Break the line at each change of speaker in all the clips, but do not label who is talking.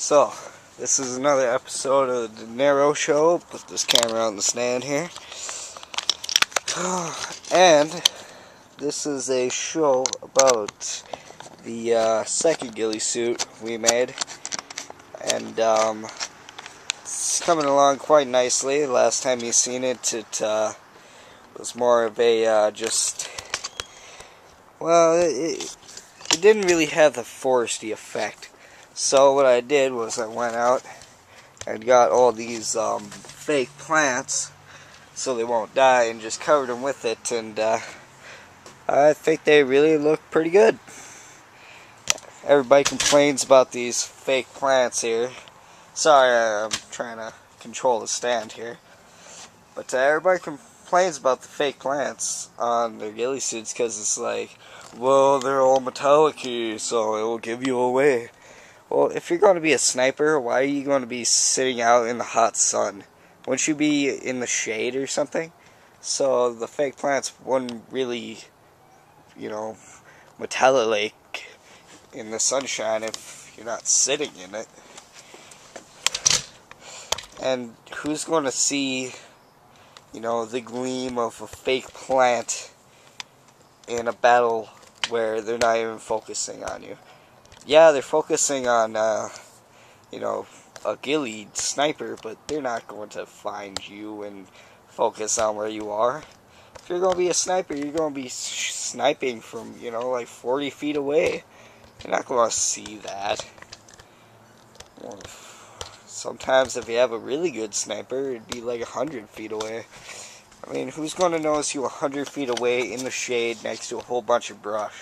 So, this is another episode of the Nero Show. Put this camera on the stand here. And this is a show about the second ghillie suit we made. And it's coming along quite nicely. Last time you seen it, it was more of a it didn't really have the foresty effect. So what I did was I went out and got all these fake plants so they won't die and just covered them with it, and I think they really look pretty good. Everybody complains about these fake plants here. Sorry, I'm trying to control the stand here. But everybody complains about the fake plants on their ghillie suits because it's like, well, they're all metallic-y, so it will give you away. Well, if you're going to be a sniper, why are you going to be sitting out in the hot sun? Wouldn't you be in the shade or something? So the fake plants wouldn't really, metallic in the sunshine if you're not sitting in it. And who's going to see, the gleam of a fake plant in a battle where they're not even focusing on you? Yeah, they're focusing on, a ghillie sniper, but they're not going to find you and focus on where you are. If you're going to be a sniper, you're going to be sniping from, like 40 feet away. You're not going to see that. Well, sometimes if you have a really good sniper, it'd be like 100 feet away. I mean, who's going to notice you 100 feet away in the shade next to a whole bunch of brush?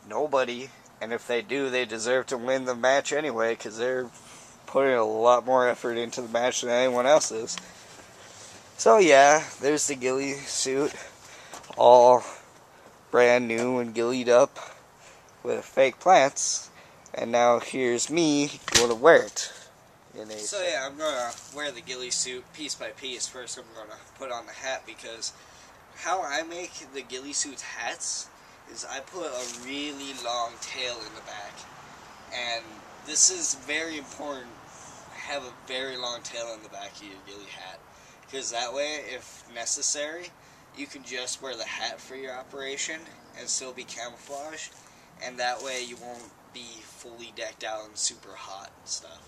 Nobody. And if they do, they deserve to win the match anyway, because they're putting a lot more effort into the match than anyone else is. So yeah, there's the ghillie suit, all brand new and ghillied up with fake plants. And now here's me going to wear it. So yeah, I'm going to wear the ghillie suit piece by piece. First I'm going to put on the hat, because how I make the ghillie suit's hats is I put a really long tail in the back. And this is very important, have a very long tail in the back of your ghillie hat. Because that way, if necessary, you can just wear the hat for your operation and still be camouflaged. And that way you won't be fully decked out and super hot and stuff.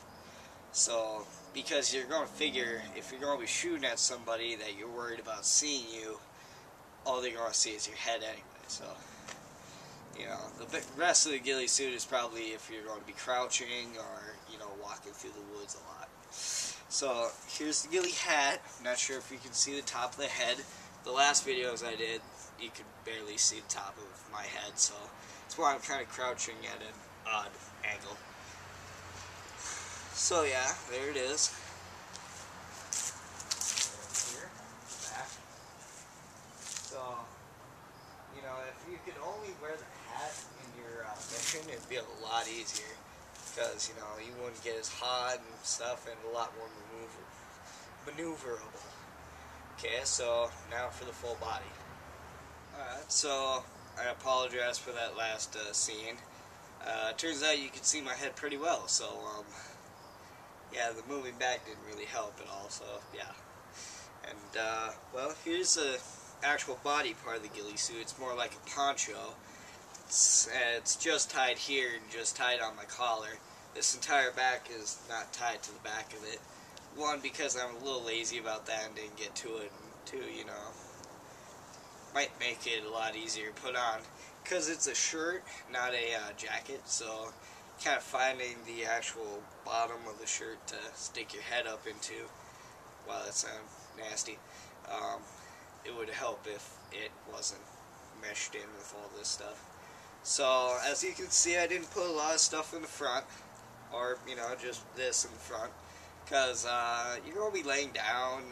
So, because you're going to figure, if you're going to be shooting at somebody that you're worried about seeing you, all they're going to see is your head anyway. So, the rest of the ghillie suit is probably if you're going to be crouching or, walking through the woods a lot. So, here's the ghillie hat. I'm not sure if you can see the top of the head. The last videos I did, you could barely see the top of my head, so that's why I'm kind of crouching at an odd angle. So yeah, there it is. Here, back. So, if you could only wear the hat in your mission, it'd be a lot easier. Because, you wouldn't get as hot and stuff, and a lot more maneuverable. Okay, so now for the full body. Alright, so I apologize for that last scene. Turns out you could see my head pretty well, so yeah, the moving back didn't really help at all, so yeah. And well, here's the actual body part of the ghillie suit. It's more like a poncho. It's just tied here and just tied on my collar. This entire back is not tied to the back of it. One, because I'm a little lazy about that and didn't get to it. And two, might make it a lot easier to put on. Because it's a shirt, not a jacket, so kind of finding the actual bottom of the shirt to stick your head up into, wow, that sounds nasty, it would help if it wasn't meshed in with all this stuff. So, as you can see, I didn't put a lot of stuff in the front, or, just this in the front, because you're going to be laying down,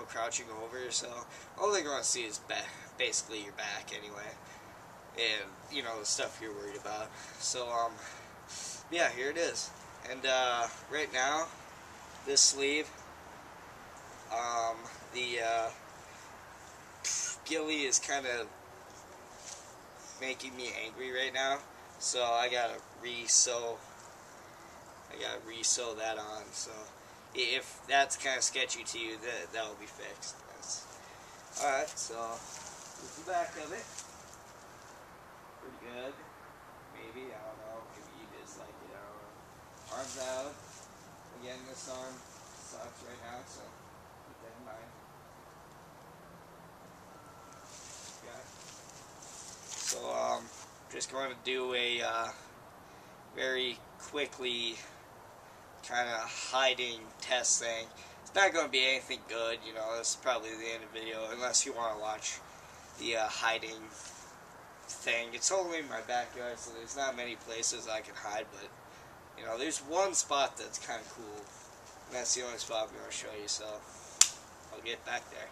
crouching over, so all they're going to see is basically your back anyway, and, the stuff you're worried about. So, yeah, here it is. And, right now, this sleeve, the ghillie is kind of making me angry right now, So I gotta re-sew that on. So if that's kind of sketchy to you, that will be fixed. Alright, so this is the back of it. Pretty good. Maybe, I don't know. Maybe you just like it, I don't know. Arms out. Again, this arm sucks right now, so keep that in mind. Okay. So, just going to do a very quickly kind of hiding test thing. It's not going to be anything good, you know. This is probably the end of the video, unless you want to watch the hiding thing. It's only in my backyard, so there's not many places I can hide, but you know, there's one spot that's kind of cool, and that's the only spot I'm going to show you, so I'll get back there.